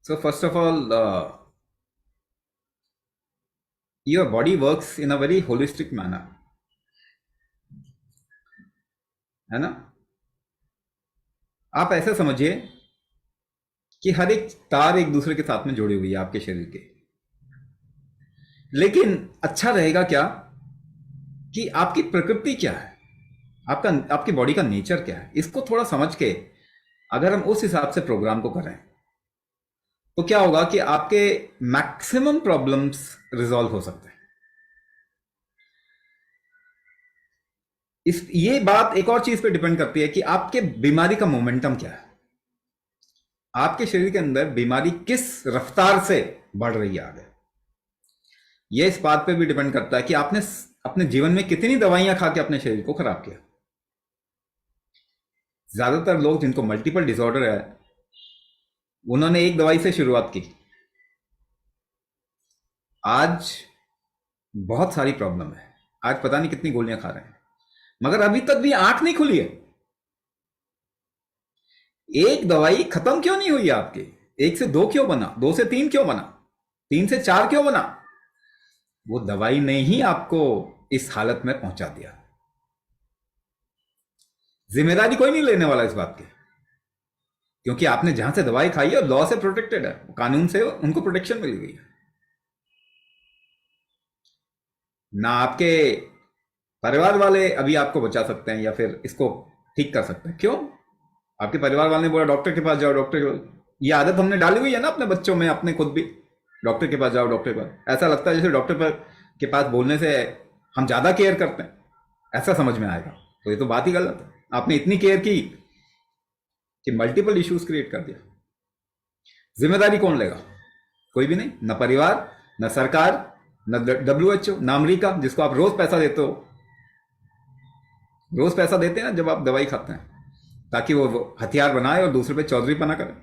So first of all, your body works in a very holistic manner, है ना? आप ऐसे समझिए कि हर एक तार एक दूसरे के साथ में जुड़ी हुई है आपके शरीर के। लेकिन अच्छा रहेगा क्या कि आपकी प्रकृति क्या है, आपका आपकी बॉडी का नेचर क्या है, इसको थोड़ा समझ के अगर हम उस हिसाब से प्रोग्राम को करें तो क्या होगा कि आपके मैक्सिमम प्रॉब्लम्स रिजॉल्व हो सकते हैं। इस ये बात एक और चीज पे डिपेंड करती है कि आपके बीमारी का मोमेंटम क्या है, आपके शरीर के अंदर बीमारी किस रफ्तार से बढ़ रही है आगे। ये इस बात पे भी डिपेंड करता है कि आपने अपने जीवन में कितनी दवाइयां खा के अपने शरीर को खराब किया। ज्यादातर लोग जिनको मल्टीपल डिसऑर्डर है उन्होंने एक दवाई से शुरुआत की, आज बहुत सारी प्रॉब्लम है, आज पता नहीं कितनी गोलियां खा रहे हैं, मगर अभी तक भी आंख नहीं खुली है। एक दवाई खत्म क्यों नहीं हुई आपकी? एक से दो क्यों बना, दो से तीन क्यों बना, तीन से चार क्यों बना? वो दवाई ने ही आपको इस हालत में पहुंचा दिया। जिम्मेदारी कोई नहीं लेने वाला इस बात की, क्योंकि आपने जहां से दवाई खाई है लॉ से प्रोटेक्टेड है, कानून से उनको प्रोटेक्शन मिल गई है। ना आपके परिवार वाले अभी आपको बचा सकते हैं या फिर इसको ठीक कर सकते हैं। क्यों? आपके परिवार वाले ने बोला डॉक्टर के पास जाओ, डॉक्टर के पास। ये आदत हमने डाली हुई है ना अपने बच्चों में, अपने खुद भी। डॉक्टर के पास जाओ, डॉक्टर के पास। ऐसा लगता है जैसे डॉक्टर के पास बोलने से हम ज्यादा केयर करते हैं, ऐसा समझ में आएगा। तो ये तो बात ही गलत है। आपने इतनी केयर की कि मल्टीपल इश्यूज क्रिएट कर दिया। जिम्मेदारी कौन लेगा? कोई भी नहीं, न परिवार, न सरकार, न WHO, न अमरीका जिसको आप रोज पैसा देते हो। रोज पैसा देते हैं ना जब आप दवाई खाते हैं, ताकि वो हथियार बनाए और दूसरे पे चौधरी पना करे।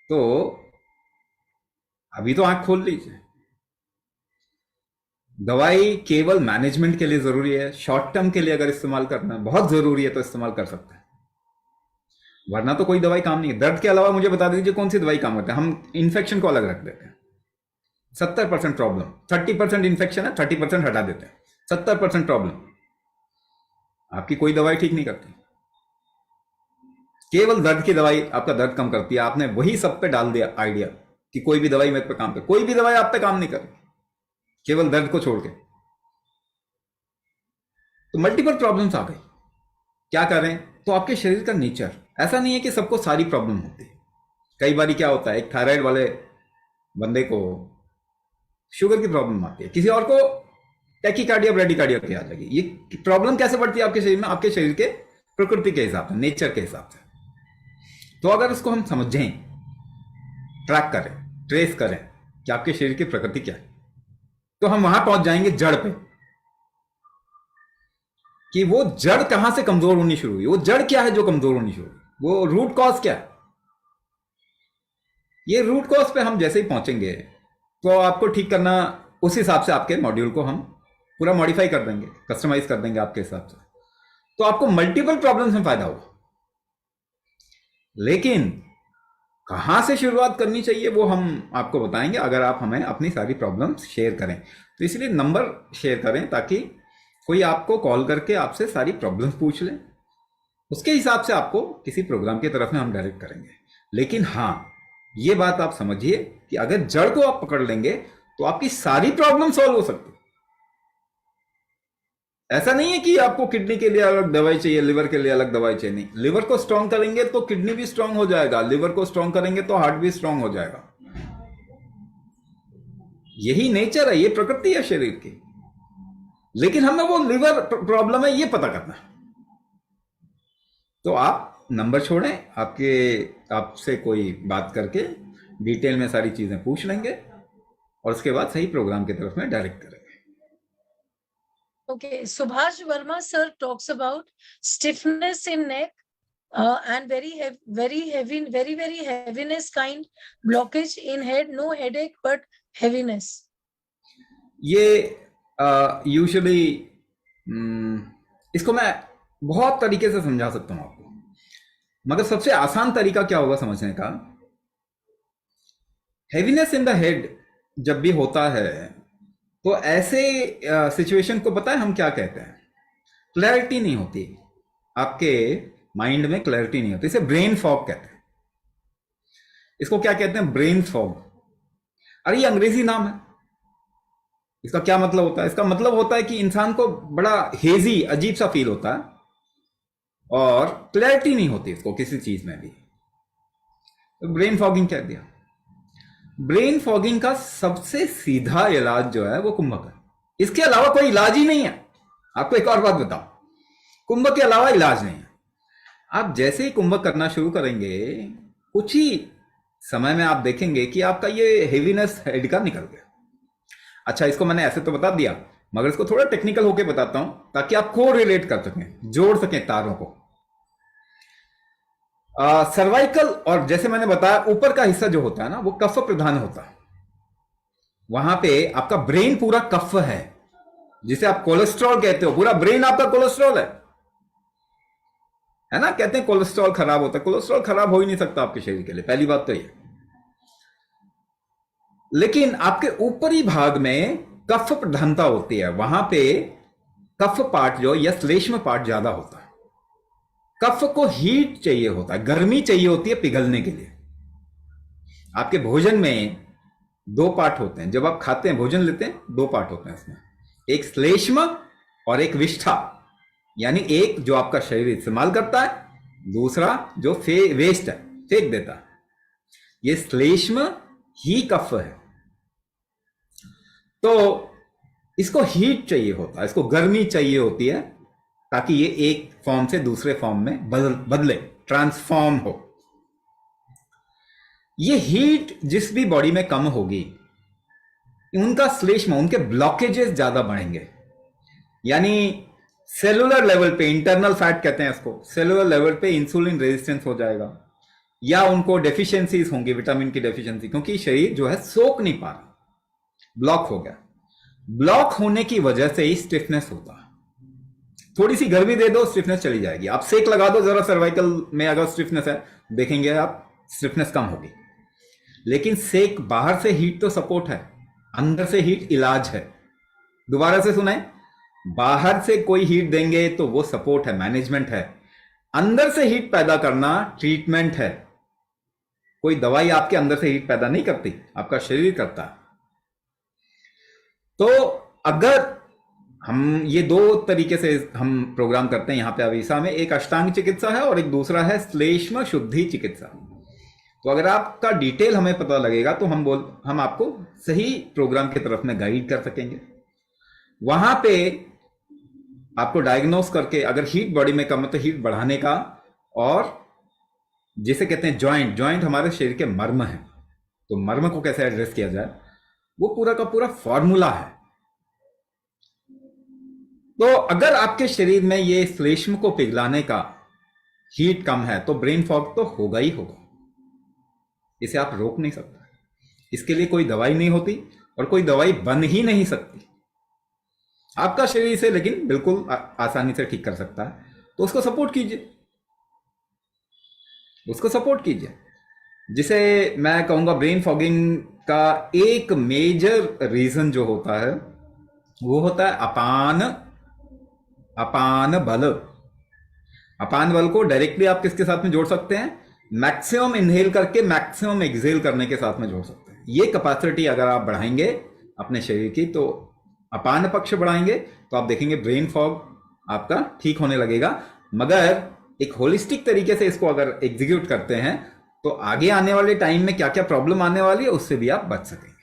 तो अभी तो आंख खोल लीजिए। दवाई केवल मैनेजमेंट के लिए जरूरी है, शॉर्ट टर्म के लिए अगर इस्तेमाल करना बहुत जरूरी है तो इस्तेमाल कर सकते हैं, वरना तो कोई दवाई काम नहीं है। दर्द के अलावा मुझे बता दीजिए कौन सी दवाई काम करता है। हम इन्फेक्शन को अलग रख देते हैं। 70% प्रॉब्लम, 30% इन्फेक्शन है, 30% हटा देते हैं। 70% प्रॉब्लम आपकी कोई दवाई ठीक नहीं करती। केवल दर्द की दवाई आपका दर्द कम करती है। आपने वही सब पे डाल दिया आइडिया कि कोई भी दवाई मेरे पे काम करे। कोई भी दवाई आप पे काम नहीं करे, केवल दर्द को छोड़ के। तो मल्टीपल प्रॉब्लम्स आ गई। क्या करें? तो आपके शरीर का नेचर ऐसा नहीं है कि सबको सारी प्रॉब्लम होती है। कई बार क्या होता है, एक थायराइड वाले बंदे को शुगर की प्रॉब्लम आती है, किसी और को टैकीकार्डिया ब्रेडिकार्डिया की आ जाएगी। ये प्रॉब्लम कैसे बढ़ती है आपके शरीर में? आपके शरीर के प्रकृति के हिसाब से, नेचर के हिसाब से। तो अगर इसको हम समझें, ट्रैक करें, ट्रेस करें कि आपके शरीर की प्रकृति क्या है, तो हम वहां पहुंच जाएंगे जड़ पे, कि वो जड़ कहां से कमजोर होनी शुरू हुई। वो जड़ क्या है जो कमजोर होनी शुरू हुई, वो रूट कॉज क्या है। ये रूट कॉज पे हम जैसे ही पहुंचेंगे तो आपको ठीक करना, उस हिसाब से आपके मॉड्यूल को हम पूरा मॉडिफाई कर देंगे, कस्टमाइज कर देंगे आपके हिसाब से। तो आपको मल्टीपल प्रॉब्लम्स में फायदा होगा। लेकिन कहां से शुरुआत करनी चाहिए वो हम आपको बताएंगे, अगर आप हमें अपनी सारी प्रॉब्लम्स शेयर करें। तो इसलिए नंबर शेयर करें ताकि कोई आपको कॉल करके आपसे सारी प्रॉब्लम्स पूछ ले, उसके हिसाब से आपको किसी प्रोग्राम की तरफ में हम डायरेक्ट करेंगे। लेकिन हाँ, ये बात आप समझिए कि अगर जड़ को आप पकड़ लेंगे तो आपकी सारी प्रॉब्लम सॉल्व हो सकती है। ऐसा नहीं है कि आपको किडनी के लिए अलग दवाई चाहिए, लिवर के लिए अलग दवाई चाहिए। नहीं, लिवर को स्ट्रांग करेंगे तो किडनी भी स्ट्रांग हो जाएगा, लिवर को स्ट्रांग करेंगे तो हार्ट भी स्ट्रांग हो जाएगा। यही नेचर है, ये प्रकृति है शरीर की। लेकिन हमें वो लिवर प्रॉब्लम है ये पता करना है। तो आप नंबर छोड़ें, आपसे कोई बात करके डिटेल में सारी चीजें पूछ लेंगे और उसके बाद सही प्रोग्राम की तरफ में डायरेक्ट करेंगे। Okay, Subhash Verma sir talks about stiffness in neck and very heaviness kind, blockage in head, no headache but heaviness. ये यूजुअली इसको मैं बहुत तरीके से समझा सकता हूं आपको। मगर सबसे आसान तरीका क्या होगा समझने का? हैवीनेस इन द हेड जब भी होता है तो ऐसे सिचुएशन को पता है हम क्या कहते हैं? क्लैरिटी नहीं होती आपके माइंड में, क्लैरिटी नहीं होती, इसे ब्रेन फॉग कहते हैं। इसको क्या कहते हैं? Brain fog. अरे ये अंग्रेजी नाम है। इसका क्या मतलब होता है? इसका मतलब होता है कि इंसान को बड़ा हेजी, अजीब सा फील होता है और क्लैरिटी नहीं होती इसको किसी चीज में भी, तो ब्रेन फॉगिंग कह दिया। ब्रेन फॉगिंग का सबसे सीधा इलाज जो है वो कुंभक है। इसके अलावा कोई इलाज ही नहीं है। आपको एक और बात बताओ, कुंभक के अलावा इलाज नहीं है। आप जैसे ही कुंभक करना शुरू करेंगे, कुछ ही समय में आप देखेंगे कि आपका ये हेवीनेस हेड का निकल गया। अच्छा, इसको मैंने ऐसे तो बता दिया, मगर इसको थोड़ा टेक्निकल होके बताता हूं ताकि आप को रिलेट कर सकें, जोड़ सकें तारों को। सर्वाइकल और जैसे मैंने बताया ऊपर का हिस्सा जो होता है ना, वो कफ प्रधान होता है। वहां पे आपका ब्रेन पूरा कफ है, जिसे आप कोलेस्ट्रॉल कहते हो। पूरा ब्रेन आपका कोलेस्ट्रॉल है ना? कहते हैं कोलेस्ट्रॉल खराब होता है। कोलेस्ट्रॉल खराब हो ही नहीं सकता आपके शरीर के लिए, पहली बात तो ये। लेकिन आपके ऊपरी भाग में कफ प्रधानता होती है, वहां पे कफ पार्ट जो या श्लेष्म पार्ट ज्यादा होता है। कफ को हीट चाहिए होता है, गर्मी चाहिए होती है पिघलने के लिए। आपके भोजन में दो पार्ट होते हैं। जब आप खाते हैं, भोजन लेते हैं, दो पार्ट होते हैं इसमें, एक श्लेष्म और एक विष्ठा। यानी एक जो आपका शरीर इस्तेमाल करता है, दूसरा जो वेस्ट है, फेंक देता है। ये श्लेष्म ही कफ है। तो इसको हीट चाहिए होता है, इसको गर्मी चाहिए होती है ताकि ये एक फॉर्म से दूसरे फॉर्म में बदले, ट्रांसफॉर्म हो। ये हीट जिस भी बॉडी में कम होगी, उनका श्लेष्म, उनके ब्लॉकेजेस ज्यादा बढ़ेंगे। यानी सेलुलर लेवल पे, इंटरनल फैट कहते हैं इसको, सेलुलर लेवल पे इंसुलिन रेजिस्टेंस हो जाएगा, या उनको डेफिशिएंसीज होंगी, विटामिन की डेफिशिएंसी, क्योंकि शरीर जो है सोख नहीं पा रहा, ब्लॉक हो गया। ब्लॉक होने की वजह से ही स्टिफनेस होता है। थोड़ी सी गर्मी दे दो, स्टिफनेस चली जाएगी। आप सेक लगा दो जरा सर्वाइकल में, अगर स्टिफनेस है, देखेंगे आप स्टिफनेस कम होगी। लेकिन सेक, बाहर से हीट तो सपोर्ट है, अंदर से हीट इलाज है। दोबारा से सुनाए, बाहर से कोई हीट देंगे तो वो सपोर्ट है, मैनेजमेंट है। अंदर से हीट पैदा करना ट्रीटमेंट है। कोई दवाई आपके अंदर से हीट पैदा नहीं करती, आपका शरीर करता है। तो अगर हम ये दो तरीके से हम प्रोग्राम करते हैं यहां पे अवीसा में, एक अष्टांग चिकित्सा है और एक दूसरा है श्लेष्म शुद्धि चिकित्सा। तो अगर आपका डिटेल हमें पता लगेगा तो हम आपको सही प्रोग्राम की तरफ में गाइड कर सकेंगे। वहां पे आपको डायग्नोस करके, अगर हीट बॉडी में कम है तो हीट बढ़ाने का, और जिसे कहते हैं जॉइंट हमारे शरीर के मर्म है, तो मर्म को कैसे एड्रेस किया जाए, वो पूरा का पूरा फॉर्मूला है। तो अगर आपके शरीर में ये श्लेष्म को पिघलाने का हीट कम है तो ब्रेन फॉग तो होगा ही होगा। इसे आप रोक नहीं सकते। इसके लिए कोई दवाई नहीं होती और कोई दवाई बन ही नहीं सकती। आपका शरीर इसे लेकिन बिल्कुल आसानी से ठीक कर सकता है। तो उसको सपोर्ट कीजिए, उसको सपोर्ट कीजिए। जिसे मैं कहूंगा ब्रेन फॉगिंग का एक मेजर रीजन जो होता है वो होता है अपान बल। अपान बल को डायरेक्टली आप किसके साथ में जोड़ सकते हैं? मैक्सिमम इनहेल करके मैक्सिमम एक्सहेल करने के साथ में जोड़ सकते हैं। ये कैपेसिटी अगर आप बढ़ाएंगे अपने शरीर की, तो अपान पक्ष बढ़ाएंगे, तो आप देखेंगे ब्रेन फॉग आपका ठीक होने लगेगा। मगर एक होलिस्टिक तरीके से इसको अगर एग्जीक्यूट करते हैं तो आगे आने वाले टाइम में क्या क्या प्रॉब्लम आने वाली है उससे भी आप बच सकेंगे।